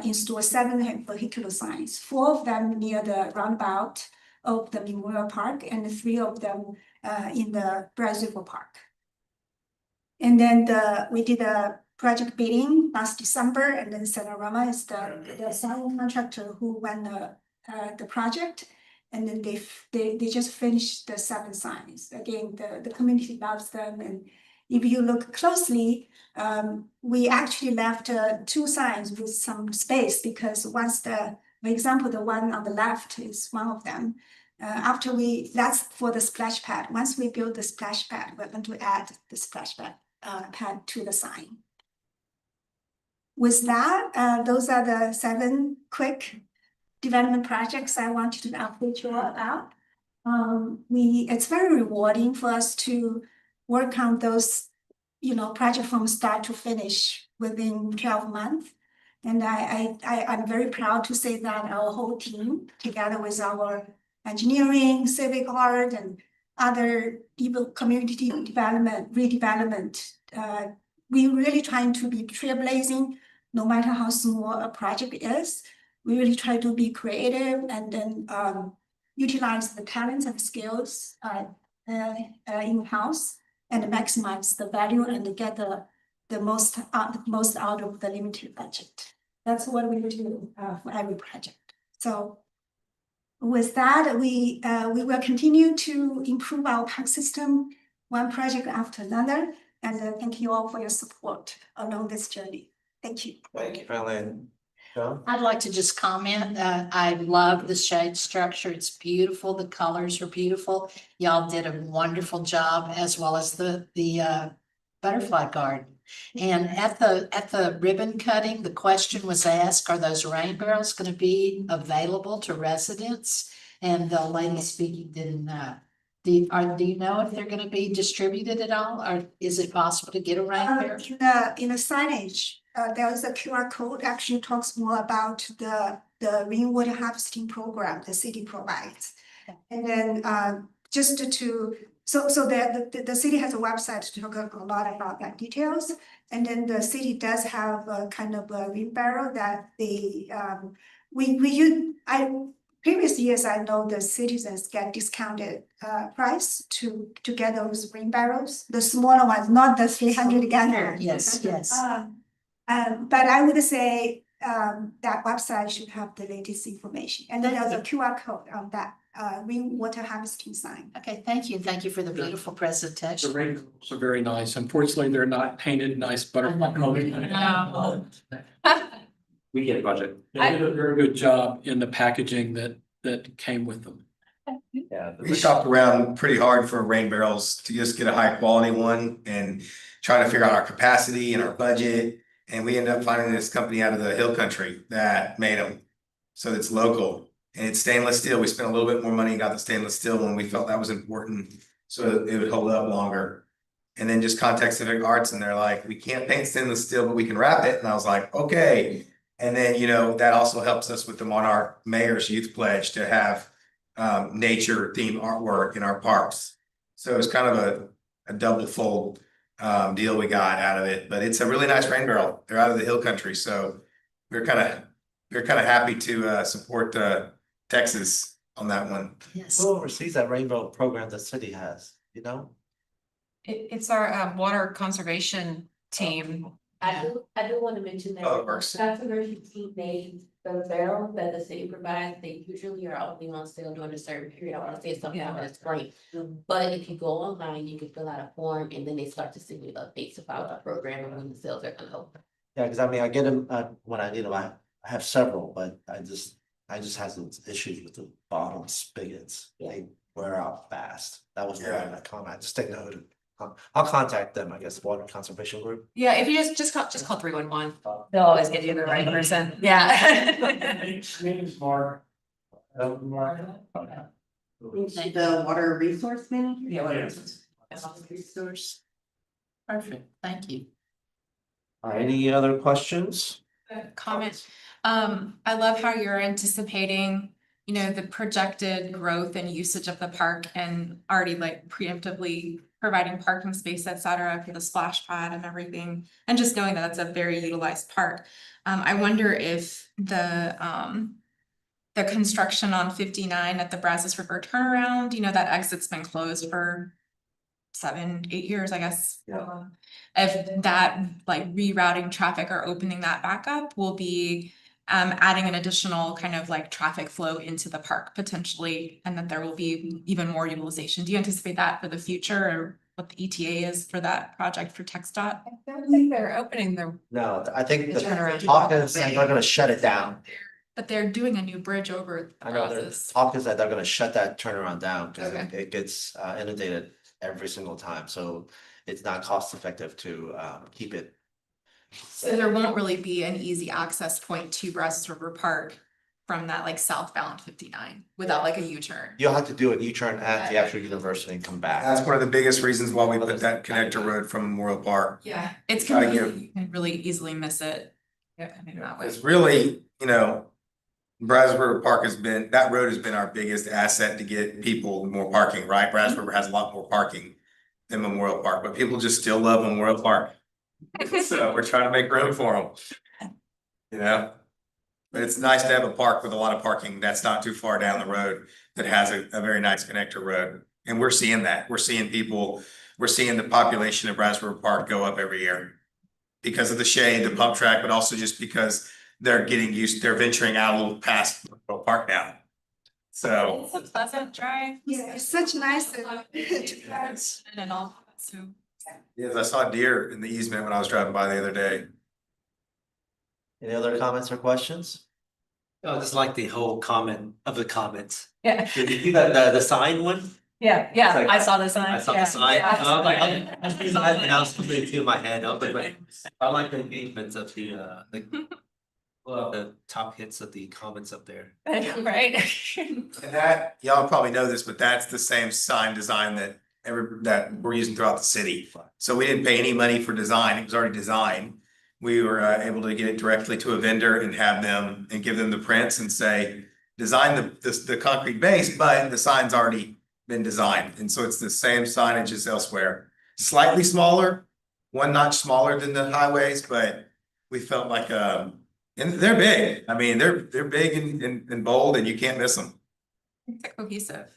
install 7 vehicular signs, 4 of them near the roundabout, of the Memorial Park and 3 of them in the Brazil Park. And then we did a project bidding last December, and then Sonorama is the signing contractor who won the project. And then they just finished the 7 signs. Again, the community loves them, and if you look closely, we actually left 2 signs with some space, because once for example, the one on the left is one of them. That's for the splash pad. Once we build the splash pad, we're going to add the splash pad to the sign. With that, those are the 7 quick development projects I wanted to update you all about. It's very rewarding for us to work on those, project from start to finish within 12 months. And I'm very proud to say that our whole team, together with our engineering, civic art, and other even community development, redevelopment, we're really trying to be trailblazing, no matter how small a project is. We really try to be creative and then utilize the talents and skills in-house and maximize the value and get the most out of the limited budget. That's what we do for every project. So with that, we will continue to improve our park system, one project after another. And thank you all for your support along this journey. Thank you. Thank you, Marlene. John? I'd like to just comment, I love the shade structure. It's beautiful. The colors are beautiful. Y'all did a wonderful job, as well as the butterfly garden. And at the ribbon cutting, the question was asked, are those rain barrels going to be available to residents? And the lady speaking didn't know. Do you know if they're going to be distributed at all, or is it possible to get a rain barrel? In the signage, there is a QR code actually talks more about the rainwater harvesting program the city provides. And then just so the city has a website to talk a lot about that details. And then the city does have a kind of a rain barrel that they previous years, I know the citizens get discounted price to get those rain barrels, the smaller ones, not the 300 gallon. Yes, yes. But I would say that website should have the latest information. And then there's a QR code on that rainwater harvesting sign. Okay, thank you. Thank you for the beautiful The presentation. rain barrels are very nice. Unfortunately, they're not painted nice butterfly colors. No. We get a budget. They did a very good job in the packaging that came with them. Yeah. We shopped around pretty hard for rain barrels to just get a high quality one and trying to figure out our capacity and our budget. And we ended up finding this company out of the hill country that made them. So it's local and it's stainless steel. We spent a little bit more money and got the stainless steel when we felt that was important. So it would hold up longer. And then just contact Civic Arts and they're like, we can't paint stainless steel, but we can wrap it. And I was like, okay. And then, that also helps us with the Monarch Mayor's Youth Pledge to have nature themed artwork in our parks. So it's kind of a double fold deal we got out of it, but it's a really nice rain barrel. They're out of the hill country. So we're kind of happy to support Texas on that one. Yes. Who oversees that rainbow program the city has, It's our water conservation team. I do want to mention that. Oh, it works. Conservation team made the barrel that the city provides, they usually are only on sale during a certain period. I want to say something that's great. But if you go online, you can fill out a form and then they start to send you updates about the program and when the sales are gonna open. Yeah, because I get them when I need them. I have several, but I just have some issues with the bottom spigots. They wear out fast. That was my comment. Just take note of it. I'll contact them, I guess, Water Conservation Group. Yeah, if you just call 311, they'll always get you the right person. Yeah. Name's Mark. The water resource manager? Yeah, water resource. Perfect. Thank you. Any other questions? Comment. I love how you're anticipating, the projected growth and usage of the park and already preemptively providing parking space, et cetera, for the splash pad and everything. And just knowing that that's a very utilized park. I wonder if the the construction on 59 at the Brazos River turnaround, you know, that exit's been closed for 7, 8 years, I guess. If that, like, rerouting traffic or opening that back up will be adding an additional kind of like traffic flow into the park potentially, and that there will be even more utilization. Do you anticipate that for the future, or what the ETA is for that project for TxDOT? I don't think they're opening the. No, I think The the turnaround. talk is they're gonna shut it down. But they're doing a new bridge over the I know, the Brazos. talk is that they're gonna shut that turnaround down, cause Okay. it gets inundated every single time, so it's not cost effective to keep it. So there won't really be an easy access point to Brazos River Park from that like southbound 59 without like a U-turn. You'll have to do a U-turn at the actual university and come back. That's one of the biggest reasons why we put that connector road from Memorial Park. Yeah, it's Gotta convenient. You can really easily miss it. Yeah, I mean, that way. It's really, you know, Brazos River Park has been, that road has been our biggest asset to get people more parking, right? Brazos River has a lot more parking than Memorial Park, but people just still love Memorial Park. So we're trying to make room for them. You know? But it's nice to have a park with a lot of parking that's not too far down the road that has a very nice connector road. And we're seeing that. We're seeing the population of Brazos River Park go up every year. Because of the shade, the pump track, but also just because they're venturing out a little past Memorial Park now. So. It's a pleasant drive. Yeah, it's such nice. And all, so. Yes, I saw deer in the easement when I was driving by the other day. Any other comments or questions? I just like the whole comment of the comments. Yeah, Did you see that, the sign one? yeah, I saw the sign. I saw the yeah. sign, Yeah. and I was like, I see the sign, and I was completely to my head, I was like, I like the engagement of the top hits of the comments up there. Right? And that, y'all probably know this, but that's the same sign design that that we're using throughout the city. So we didn't pay any money for design, it was already designed. We were able to get it directly to a vendor and have them and give them the prints and say, design the concrete base, but the sign's already been designed. And so it's the same signage as elsewhere. Slightly smaller, one notch smaller than the highways, but we felt like, and they're big. I mean, they're big and bold and you can't miss them. It's cohesive.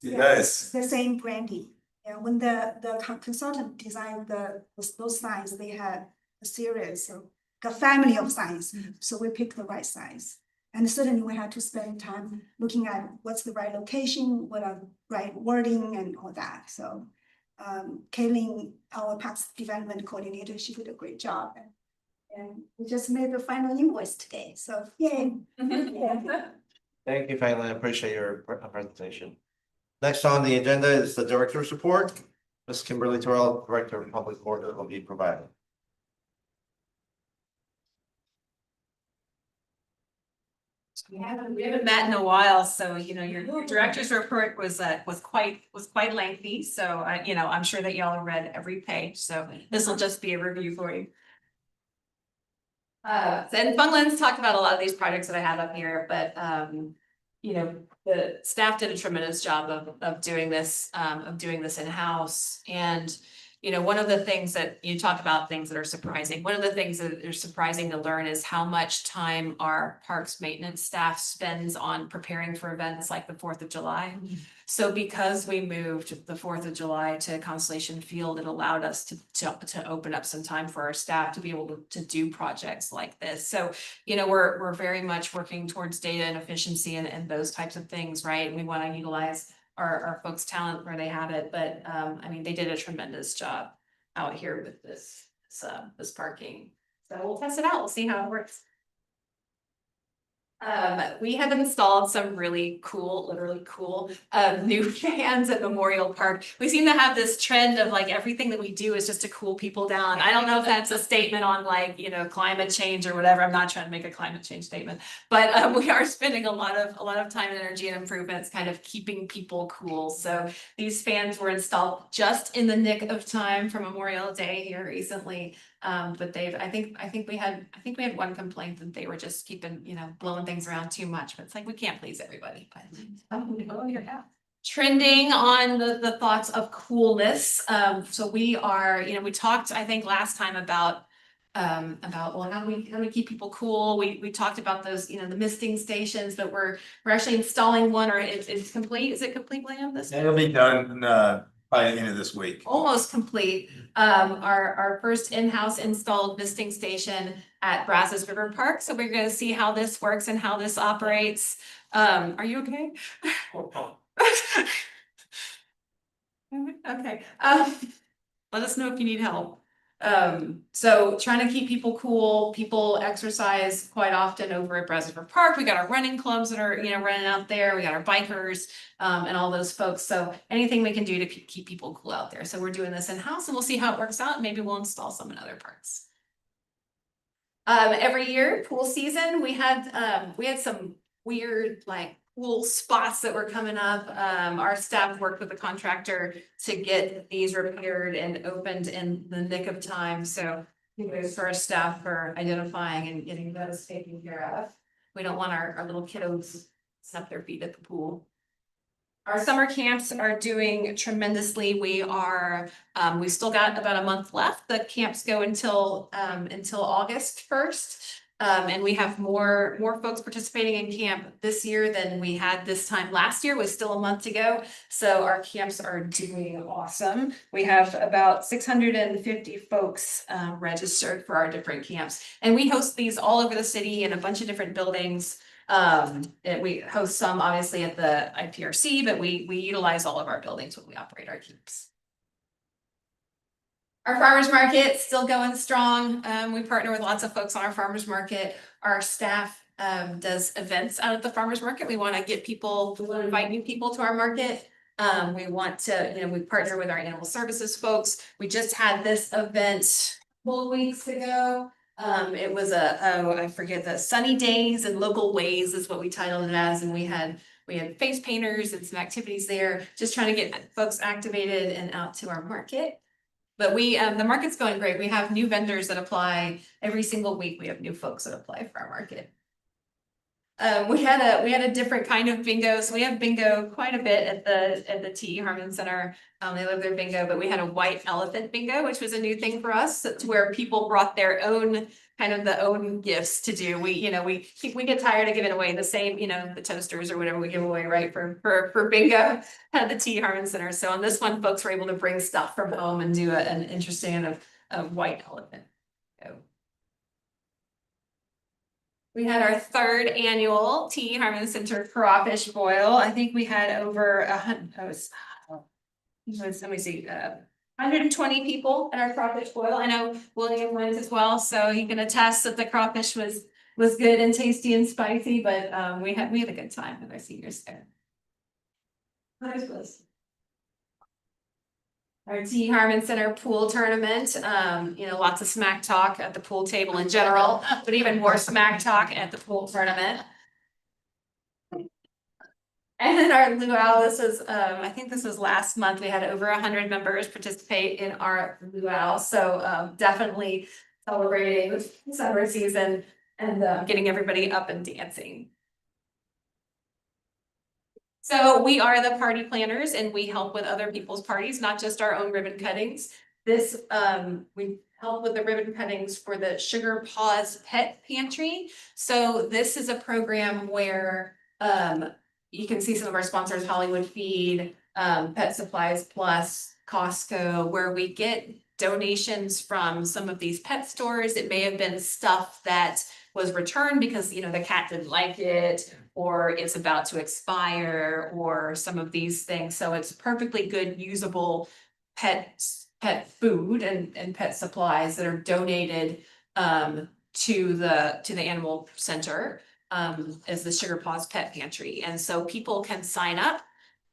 It Yeah, does. The same branding. Yeah, when the consultant designed those signs, they had a series of a family of signs. So we picked the right size. And certainly we had to spend time looking at what's the right location, what are right wording and all that. So Kaylin, our Parks Development Coordinator, she did a great job. And we just made the final invoice today. So yay. Thank you, Pamela. I appreciate your presentation. Next on the agenda is the director's report. Ms. Kimberly Terrell, Director of Public Order, will be provided. We haven't met in a while, so you know, your director's report was quite lengthy, so you know, I'm sure that y'all have read every page, so this will just be a review for you. And Funland's talked about a lot of these projects that I have up here, but you know, the staff did a tremendous job of doing this in-house. And you know, one of the things that you talk about, things that are surprising, one of the things that are surprising to learn is how much time our parks maintenance staff spends on preparing for events like the 4th of July. So because we moved the 4th of July to Constellation Field, it allowed us to open up some time for our staff to be able to do projects like this. So, you know, we're very much working towards data and efficiency and those types of things, right? We want to utilize our folks' talent where they have it, but I mean, they did a tremendous job out here with this parking. So we'll test it out. We'll see how it works. We have installed some really cool, literally cool, new fans at Memorial Park. We seem to have this trend of like everything that we do is just to cool people down. I don't know if that's a statement on like, you know, climate change or whatever. I'm not trying to make a climate change statement, but we are spending a lot of time and energy and improvements kind of keeping people cool. So these fans were installed just in the nick of time for Memorial Day here recently. But I think we had one complaint that they were just keeping, you know, blowing things around too much, but it's like, we can't please everybody, but trending on the thoughts of coolness. So we are, you know, we talked, I think last time about about, well, how do we keep people cool? We talked about those, the misting stations, but we're actually installing one, or it's complete. Is it complete, William? This It'll be done, by the end of this week. almost complete. Our first in-house installed misting station at Brazos River Park. So we're gonna see how this works and how this operates. Are you okay? Okay, let us know if you need help. So trying to keep people cool, people exercise quite often over at Brazos River Park. We got our running clubs that are, running out there. We got our bikers, and all those folks. So anything we can do to keep people cool out there. So we're doing this in-house and we'll see how it works out. Maybe we'll install some in other parks. Every year, pool season, we had some weird, like, pool spots that were coming up. Our staff worked with the contractor to get these repaired and opened in the nick of time. So kudos to our staff for identifying and getting those taken care of. We don't want our little kiddos snap their feet at the pool. Our summer camps are doing tremendously. We've still got about a month left. The camps go until August 1st. And we have more folks participating in camp this year than we had this time last year. Was still a month to go. So our camps are doing awesome. We have about 650 folks registered for our different camps. And we host these all over the city in a bunch of different buildings. We host some obviously at the IPRC, but we utilize all of our buildings when we operate our camps. Our farmers market still going strong. We partner with lots of folks on our farmers market. Our staff does events out at the farmers market. We want to invite new people to our market. We want to, we partner with our animal services folks. We just had this event a couple weeks ago. It was I forget, the Sunny Days and Local Ways is what we titled it as, and we had face painters and some activities there, just trying to get folks activated and out to our market. But the market's going great. We have new vendors that apply every single week. We have new folks that apply for our market. We had a different kind of bingo. So we have bingo quite a bit at the T.E. Harmon Center. They love their bingo, but we had a white elephant bingo, which was a new thing for us, to where people brought their own gifts to do. We get tired of giving away the same, the toasters or whatever we give away, right, for bingo at the T.E. Harmon Center. So on this one, folks were able to bring stuff from home and do an interesting of white elephant. We had our third annual T.E. Harmon Center Crawfish Boil. I think we had over 120 people at our crawfish boil. I know William went as well, so he can attest that the crawfish was good and tasty and spicy, but we had a good time with our seniors there. Our T. Harmon Center pool tournament, lots of smack talk at the pool table in general, but even more smack talk at the pool tournament. And then our luau, I think this was last month. We had over 100 members participate in our luau. So definitely celebrating summer season and getting everybody up and dancing. So we are the party planners and we help with other people's parties, not just our own ribbon cuttings. We help with the ribbon cuttings for the Sugar Paws Pet Pantry. So this is a program where you can see some of our sponsors, Hollywood Feed, Pet Supplies Plus, Costco, where we get donations from some of these pet stores. It may have been stuff that was returned because the cat didn't like it, or it's about to expire, or some of these things. So it's perfectly good, usable pet food and pet supplies that are donated to the animal center as the Sugar Paws Pet Pantry. And so people can sign up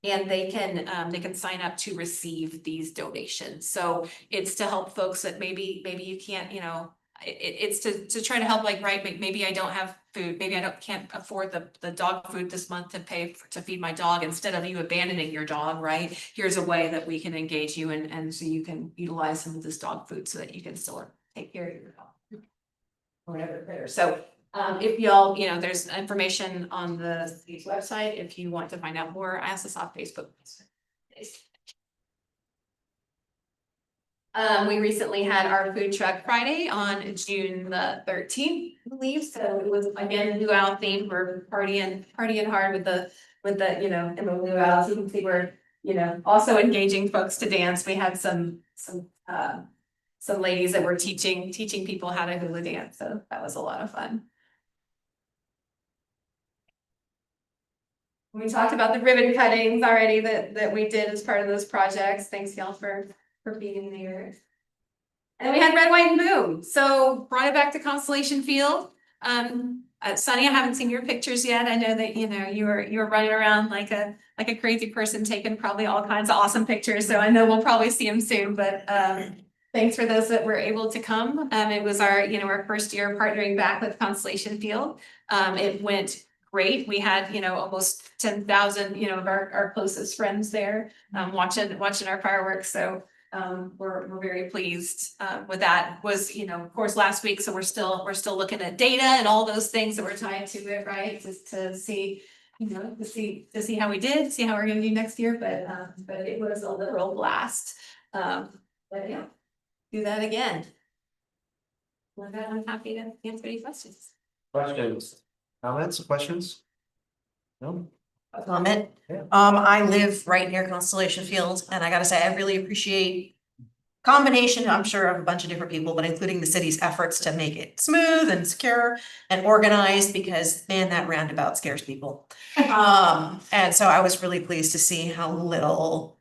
and they can sign up to receive these donations. So it's to help folks that maybe you can't, it's to try to help, like, right, maybe I don't have food, maybe can't afford the dog food this month to feed my dog. Instead of you abandoning your dog, right, here's a way that we can engage you and so you can utilize some of this dog food so that you can still take care of your dog or whatever critter. So if y'all, there's information on the city's website if you want to find out more. Ask us off Facebook. We recently had our food truck Friday on June the 13th, I believe, so it was again luau theme, we're partying hard with the, you know, in the luau, so you can see we're, you know, also engaging folks to dance, we had some ladies that were teaching people how to hula dance, so that was a lot of fun. We talked about the ribbon cuttings already that we did as part of those projects. Thanks y'all for being there. And we had red, white, and boom. So brought it back to Constellation Field. Sunny, I haven't seen your pictures yet. I know that, you know, you were running around like a crazy person taking probably all kinds of awesome pictures. So I know we'll probably see them soon, but thanks for those that were able to come. It was our, you know, our first year partnering back with Constellation Field. It went great. We had, you know, almost 10,000, you know, of our closest friends there, watching our fireworks. So, we're very pleased, with that. Was, you know, of course, last week. So we're still looking at data and all those things that were tied to it, right? Just to see, you know, to see how we did, see how we're gonna do next year. But it was a literal blast. But yeah, do that again. With that, I'm happy to answer any questions. Questions, comments, questions? No? Comment. Yeah. I live right near Constellation Field, and I gotta say, I really appreciate combination, I'm sure, of a bunch of different people, but including the city's efforts to make it smooth and secure and organized, because man, that roundabout scares people. And so I was really pleased to see how little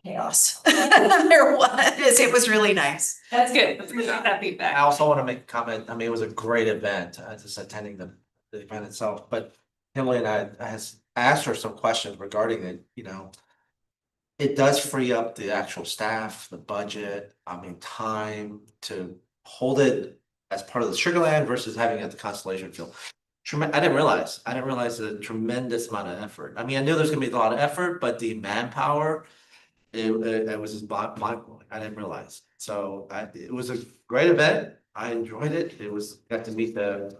chaos there was. It was really nice. That's good. Appreciate that I feedback. also want to make a comment. I mean, it was a great event, just attending the event itself, but Emily and I asked her some questions regarding it, you know. It does free up the actual staff, the budget, I mean, time to hold it as part of the Sugarland versus having it at the Constellation Field. I didn't realize the tremendous amount of effort. I mean, I knew there's gonna be a lot of effort, but the manpower, it was just mind blowing. I didn't realize. So it was a great event. I enjoyed it. Got to meet the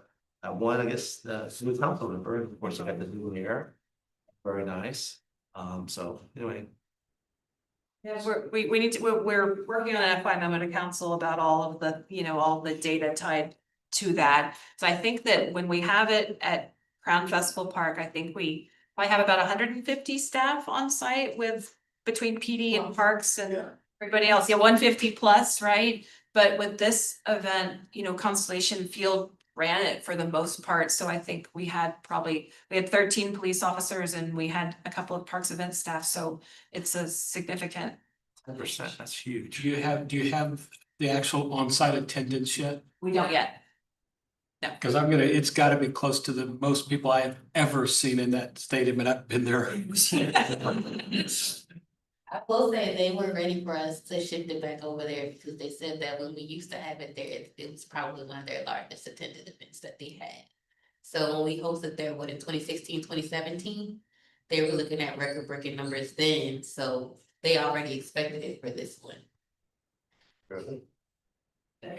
one, I guess, the new council member, and of course, I got the new mayor. Very nice. So anyway. Yeah, we're working on an FY memo to council about all of the, you know, all the data tied to that. So I think that when we have it at Crown Festival Park, I think we might have about 150 staff on site with between PD and Parks and everybody else. Yeah, 150 plus, right? But with this event, you know, Constellation Field ran it for the most part. So I think we had 13 police officers and we had a couple of Parks event staff. So it's a significant. 100%, that's huge. Do you have the actual on-site attendance yet? We don't yet. Cause it's gotta be close to the most people I've ever seen in that stadium, and I've been there. I will say they were ready for us to shift it back over there because they said that when we used to have it there, it was probably one of their largest attended events that they had. So when we hosted there, in 2016, 2017, they were looking at record breaking numbers then, so they already expected it for this one. Really?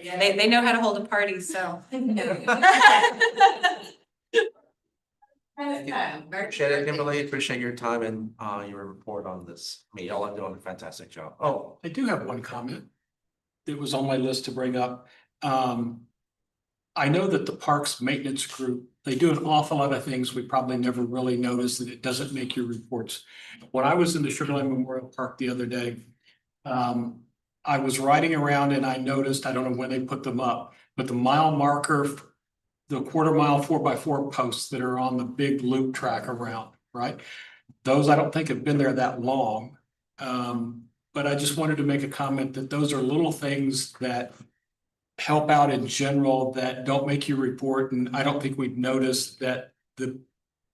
Yeah, they know how to hold a party, so. Appreciate it, Kimberly. Appreciate your time and your report on this. I mean, y'all are doing a fantastic job. Oh, I do have one comment that was on my list to bring up. I know that the Parks Maintenance Group, they do an awful lot of things we probably never really noticed, and it doesn't make your reports. When I was in the Sugarland Memorial Park the other day, I was riding around and I noticed, I don't know when they put them up, but the mile marker, the quarter mile 4x4 posts that are on the big loop track around, right? Those I don't think have been there that long. But I just wanted to make a comment that those are little things that help out in general that don't make you report. And I don't think we've noticed that the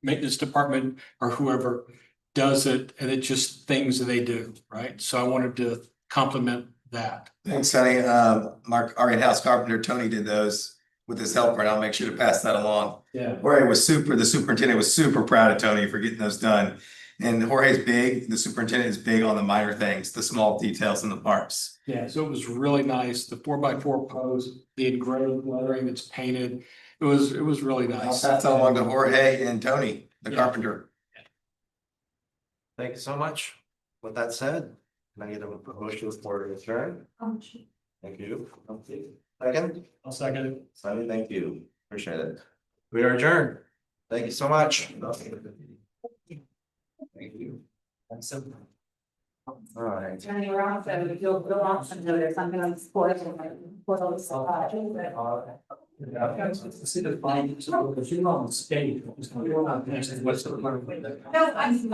maintenance department or whoever does it, and it's just things that they do, right? So I wanted to compliment that. Thanks, Sonny. Our in-house carpenter, Tony, did those with his helper, and I'll make sure to pass that along. Yeah. Jorge was the superintendent was super proud of Tony for getting those done. And Jorge's big, the superintendent is big on the minor things, the small details in the parks. Yeah, so it was really nice. The 4x4 post, the engraved lettering that's painted. It was really I'll nice. pass that along to Jorge and Tony, the Yeah. carpenter. thank you so much. With that said, Can I get a motion for adjourn? Thank you. Second? I'll second it. Simon, thank you. Appreciate it. We are adjourned. Thank you so much. Thank you. All right. Turning around, so you'll launch into there's something on the sports or portal. See the findings, if you're on stage. No, I'm.